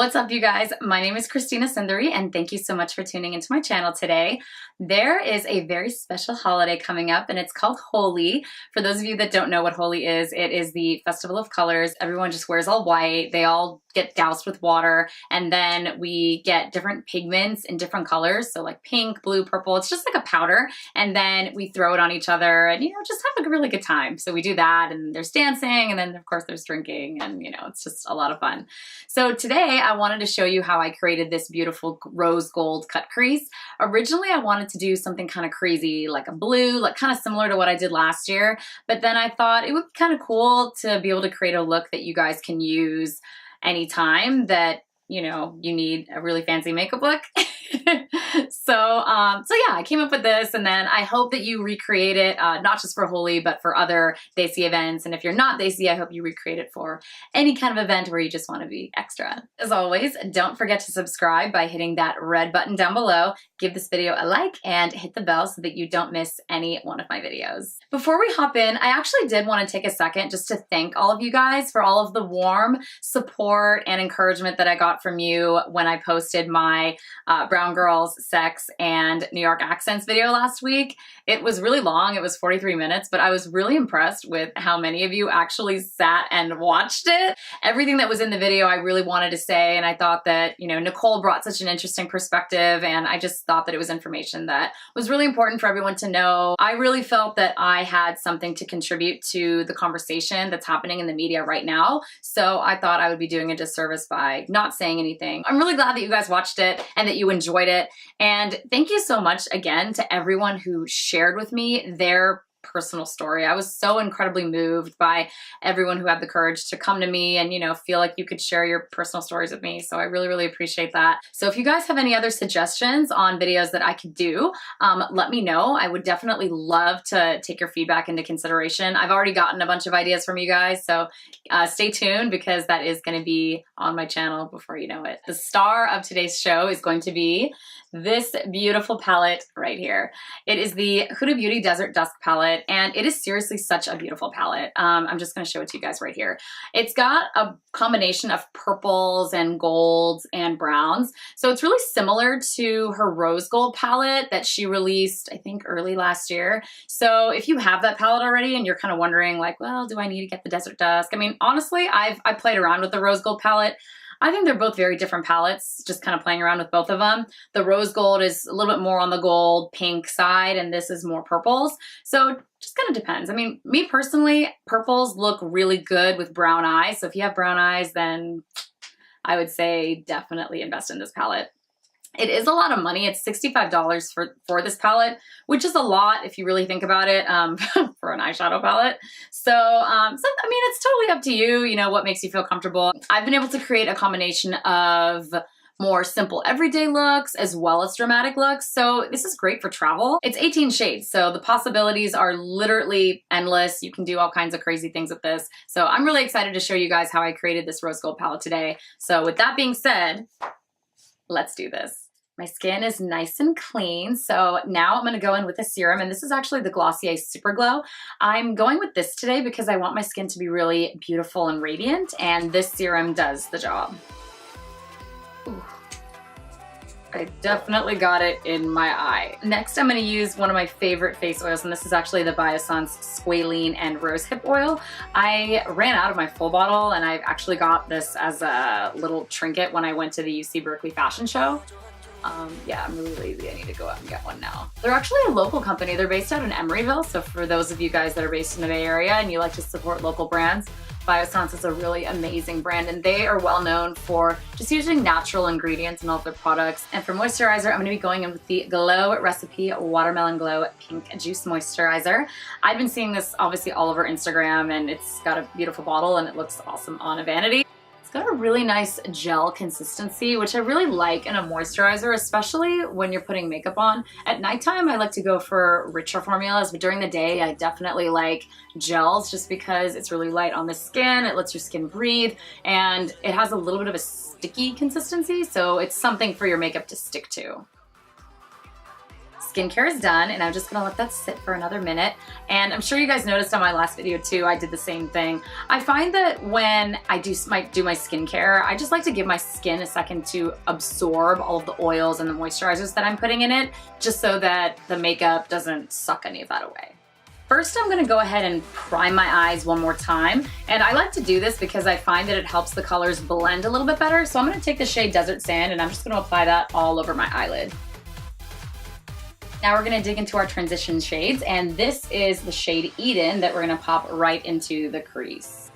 What's up, you guys? My name is Christina Sundari, and thank you so much for tuning into my channel today. There is a very special holiday coming up, and it's called HOLI. For those of you that don't know what HOLI is, it is the festival of colors. Everyone just wears all white. They all get doused with water, and then we get different pigments in different colors. So like pink, blue, purple. It's just like a powder, and then we throw it on each other and, just have a really good time. So we do that, and there's dancing, and then of course there's drinking, and it's just a lot of fun. So today I wanted to show you how I created this beautiful rose gold cut crease. Originally I wanted to do something kind of crazy, like a blue, like kind of similar to what I did last year, but then I thought it would be kind of cool to be able to create a look that you guys can use anytime that you need a really fancy makeup look. So yeah, I came up with this, and then I hope that you recreate it, not just for HOLI, but for other Desi events. And if you're not Desi, I hope you recreate it for any kind of event where you just want to be extra. As always, don't forget to subscribe by hitting that red button down below. Give this video a like and hit the bell so that you don't miss any one of my videos. Before we hop in, I actually did want to take a second just to thank all of you guys for all of the warm support and encouragement that I got from you when I posted my Brown Girls, Sex, and New York Accents video last week. It was really long, it was 43 minutes, but I was really impressed with how many of you actually sat and watched it. Everything that was in the video I really wanted to say, and I thought that, Nicole brought such an interesting perspective, and I just thought that it was information that was really important for everyone to know. I really felt that I had something to contribute to the conversation that's happening in the media right now, so I thought I would be doing a disservice by not saying anything. I'm really glad that you guys watched it and that you enjoyed it, and thank you so much again to everyone who shared with me their personal story. I was so incredibly moved by everyone who had the courage to come to me and, feel like you could share your personal stories with me. So I really, really appreciate that. So if you guys have any other suggestions on videos that I could do, let me know. I would definitely love to take your feedback into consideration. I've already gotten a bunch of ideas from you guys, so stay tuned because that is going to be on my channel before you know it. The star of today's show is going to be this beautiful palette right here. It is the HudaBeauty Desert Dusk palette, and it is seriously such a beautiful palette. I'm just going to show it to you guys right here. It's got a combination of purples and golds and browns, so it's really similar to her rose gold palette that she released, I think, early last year. So if you have that palette already and you're kind of wondering like, well, do I need to get the Desert Dusk? I mean, honestly, I played around with the rose gold palette. I think they're both very different palettes, just kind of playing around with both of them. The rose gold is a little bit more on the gold pink side, and this is more purples. So it just kind of depends. I mean, me personally, purples look really good with brown eyes. So if you have brown eyes, then I would say definitely invest in this palette. It is a lot of money. It's $65 for this palette, which is a lot if you really think about it, for an eyeshadow palette. So, I mean, it's totally up to you, what makes you feel comfortable. I've been able to create a combination of more simple everyday looks as well as dramatic looks. So this is great for travel. It's 18 shades, so the possibilities are literally endless. You can do all kinds of crazy things with this. So I'm really excited to show you guys how I created this rose gold palette today. So with that being said, let's do this. My skin is nice and clean, so now I'm going to go in with a serum, and this is actually the Glossier Super Glow. I'm going with this today because I want my skin to be really beautiful and radiant, and this serum does the job. Ooh. I definitely got it in my eye. Next, I'm going to use one of my favorite face oils, and this is actually the Biossance Squalene and Rosehip Oil. I ran out of my full bottle, and I actually got this as a little trinket when I went to the UC Berkeley fashion show. Yeah, I'm really lazy. I need to go out and get one now. They're actually a local company. They're based out in Emeryville, so for those of you guys that are based in the Bay Area and you like to support local brands, Biossance is a really amazing brand, and they are well known for just using natural ingredients in all of their products. And for moisturizer, I'm going to be going in with the Glow Recipe Watermelon Glow Pink Juice Moisturizer. I've been seeing this obviously all over Instagram, and it's got a beautiful bottle and it looks awesome on a vanity. It's got a really nice gel consistency, which I really like in a moisturizer, especially when you're putting makeup on. At nighttime, I like to go for richer formulas, but during the day, I definitely like gels just because it's really light on the skin, it lets your skin breathe, and it has a little bit of a sticky consistency, so it's something for your makeup to stick to. skincare is done, and I'm just gonna let that sit for another minute. And I'm sure you guys noticed on my last video too, I did the same thing. I find that when I do my skincare, I just like to give my skin a second to absorb all of the oils and the moisturizers that I'm putting in it, just so that the makeup doesn't suck any of that away. First, I'm gonna go ahead and prime my eyes one more time. And I like to do this because I find that it helps the colors blend a little bit better. So I'm gonna take the shade Desert Sand and I'm just gonna apply that all over my eyelid. Now we're gonna dig into our transition shades, and this is the shade Eden that we're gonna pop right into the crease.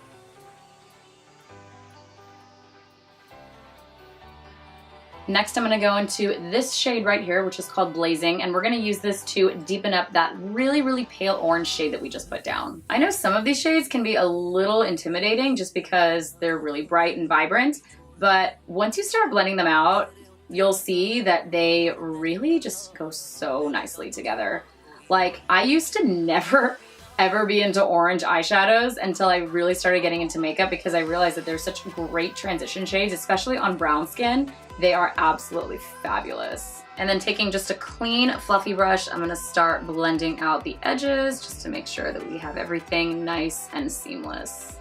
Next, I'm gonna go into this shade right here, which is called Blazing, and we're gonna use this to deepen up that really, really pale orange shade that we just put down. I know some of these shades can be a little intimidating just because they're really bright and vibrant, but once you start blending them out, you'll see that they really just go so nicely together. Like, I used to never ever be into orange eyeshadows until I really started getting into makeup, because I realized that there's such great transition shades, especially on brown skin. They are absolutely fabulous. And then taking just a clean, fluffy brush, I'm gonna start blending out the edges just to make sure that we have everything nice and seamless.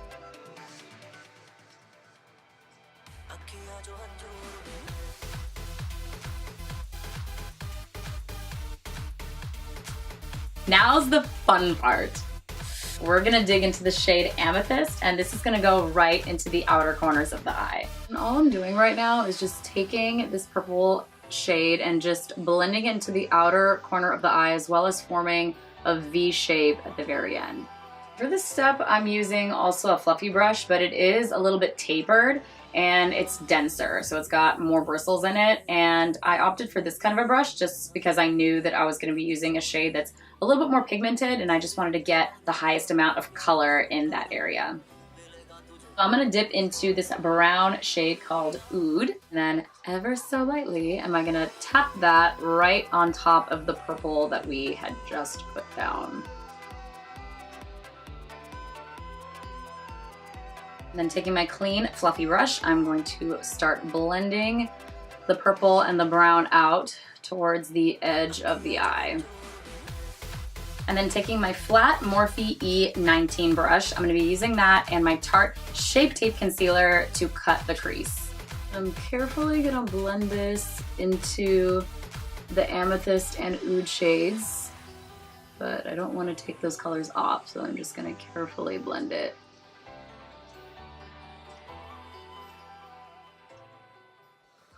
Now's the fun part. We're gonna dig into the shade Amethyst, and this is gonna go right into the outer corners of the eye. And all I'm doing right now is just taking this purple shade and just blending it into the outer corner of the eye, as well as forming a V shape at the very end. For this step, I'm using also a fluffy brush, but it is a little bit tapered and it's denser, so it's got more bristles in it. And I opted for this kind of a brush just because I knew that I was gonna be using a shade that's a little bit more pigmented, and I just wanted to get the highest amount of color in that area. So I'm gonna dip into this brown shade called Oud, and then ever so lightly am I gonna tap that right on top of the purple that we had just put down. And then taking my clean, fluffy brush, I'm going to start blending the purple and the brown out towards the edge of the eye. And then taking my flat Morphe E19 brush, I'm gonna be using that and my Tarte Shape Tape Concealer to cut the crease. I'm carefully gonna blend this into the Amethyst and Oud shades, but I don't wanna take those colors off, so I'm just gonna carefully blend it.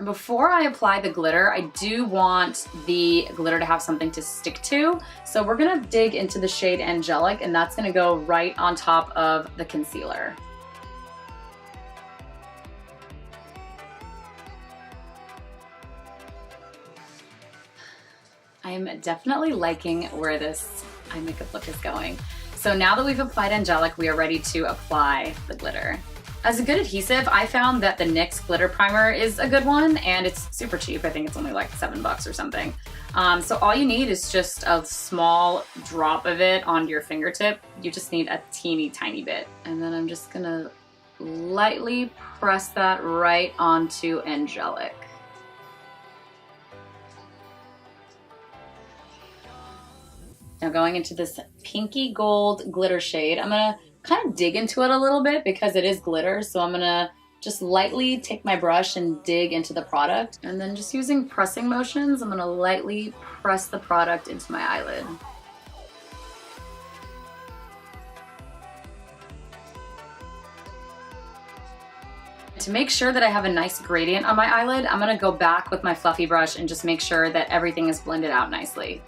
Before I apply the glitter, I do want the glitter to have something to stick to. So we're gonna dig into the shade Angelic, and that's gonna go right on top of the concealer. I am definitely liking where this eye makeup look is going. So now that we've applied Angelic, we are ready to apply the glitter. As a good adhesive, I found that the NYX glitter primer is a good one, and it's super cheap. I think it's only like $7 or something. So all you need is just a small drop of it on your fingertip. You just need a teeny tiny bit. And then I'm just gonna lightly press that right onto Angelic. Now going into this pinky gold glitter shade, I'm gonna kind of dig into it a little bit because it is glitter, so I'm gonna just lightly take my brush and dig into the product, and then just using pressing motions, I'm gonna lightly press the product into my eyelid. To make sure that I have a nice gradient on my eyelid, I'm gonna go back with my fluffy brush and just make sure that everything is blended out nicely.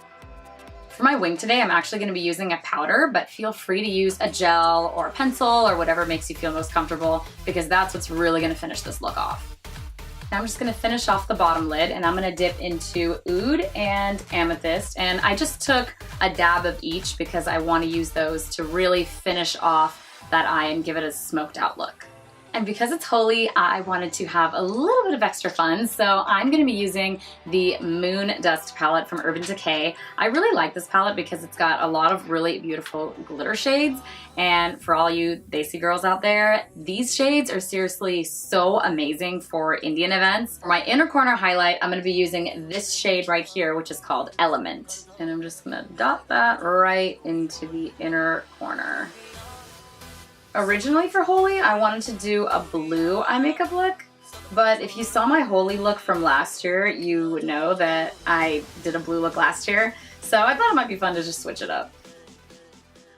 For my wing today, I'm actually gonna be using a powder, but feel free to use a gel or a pencil or whatever makes you feel most comfortable, because that's what's really gonna finish this look off. Now I'm just gonna finish off the bottom lid, and I'm gonna dip into Oud and Amethyst, and I just took a dab of each because I wanna use those to really finish off that eye and give it a smoked out look. And because it's Holi, I wanted to have a little bit of extra fun, so I'm going to be using the Moon Dust palette from Urban Decay. I really like this palette because it's got a lot of really beautiful glitter shades, and for all you Desi girls out there, these shades are seriously so amazing for Indian events. For my inner corner highlight, I'm going to be using this shade right here, which is called Element, and I'm just going to dot that right into the inner corner. Originally for Holi, I wanted to do a blue eye makeup look, but if you saw my Holi look from last year, you would know that I did a blue look last year, so I thought it might be fun to just switch it up.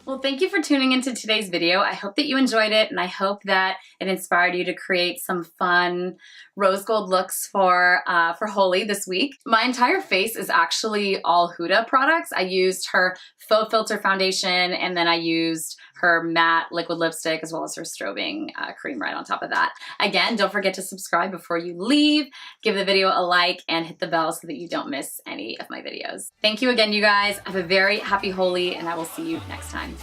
Well, thank you for tuning into today's video. I hope that you enjoyed it, and I hope that it inspired you to create some fun rose gold looks for Holi this week. My entire face is actually all Huda products. I used her Faux Filter foundation, and then I used her matte liquid lipstick as well as her strobing cream right on top of that. Again, don't forget to subscribe before you leave, give the video a like, and hit the bell so that you don't miss any of my videos. Thank you again, you guys. Have a very happy Holi, and I will see you next time.